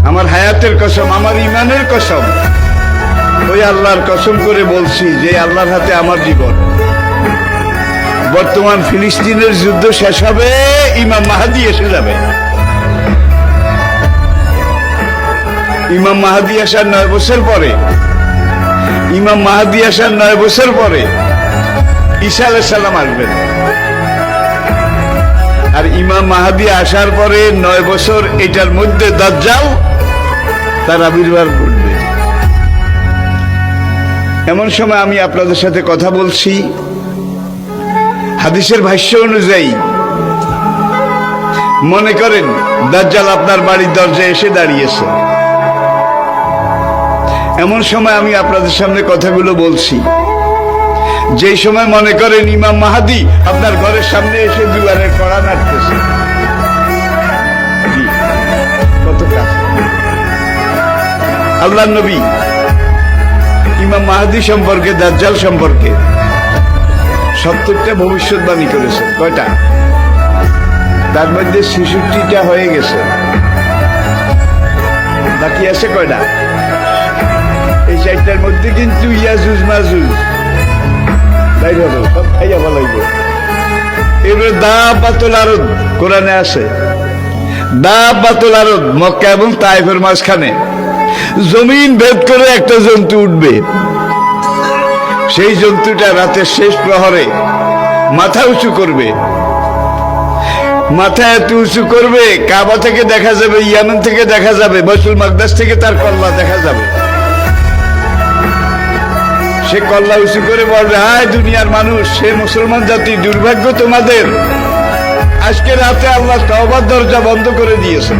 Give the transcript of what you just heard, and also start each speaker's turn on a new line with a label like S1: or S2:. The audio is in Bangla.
S1: আমার হায়াতের কসম, আমার ইমানের কসম, ওই আল্লাহর কসম করে বলছি যে আল্লাহর হাতে আমার জীবন। বর্তমান ফিলিস্তিনের যুদ্ধ শেষ হবে, ইমাম মাহাদি এসে যাবে। ইমাম মাহাদি আসার 9 বছর পরে, ইমাম মাহাদি আসার 9 বছর পরে ঈসা আলাইহিস সালাম আসবেন। আর ইমাম মাহাদি আসার পরে 9 বছর, এটার মধ্যে দাজ্জাল তার আবির্ভাব ঘটবে। এমন সময় আমি আপনাদের সাথে কথা বলছি, হাদিসের ভাষ্য অনুযায়ী মনে করেন দাজ্জাল আপনার বাড়ির দরজায় এসে দাঁড়িয়েছে। এমন সময় আমি আপনাদের সামনে কথাগুলো বলছি, যেই সময় মনে করেন ইমাম মাহাদি আপনার ঘরের সামনে এসে দুয়ারে কড়া নাড়তেছে। কত কাছে আল্লাহর নবী ইমাম মাহাদি সম্পর্কে, দাজ্জাল সম্পর্কে 70টা ভবিষ্যৎবাণী করেছেন। কয়টা? তার মধ্যে 66টা হয়ে গেছে, বাকি আছে কয়টা? এই 4টার মধ্যে কিন্তু ইয়াজুজ মাজুজ বাইরে হবে, সব খাইয়া ভালো হইব। এবারে দাব্বাতুল আরদ কোরআনে আছে, দাব্বাতুল আরদ মক্কা এবং তায়েফের মাঝখানে জমিন ভেদ করে একটা জন্তু উঠবে। সেই জন্তুটা রাতের শেষ প্রহরে মাথা উঁচু করবে, মাথা এত উঁচু করবে কাবা থেকে দেখা যাবে, ইয়ামেন থেকে দেখা যাবে, বাইতুল মাকদাস থেকে তার কল্লা দেখা যাবে। সে কল্লা উঁচু করে বলবে, হায় দুনিয়ার মানুষ, সে মুসলমান জাতি, দুর্ভাগ্য তোমাদের, আজকে রাতে আল্লাহ তওবার দরজা বন্ধ করে দিয়েছে।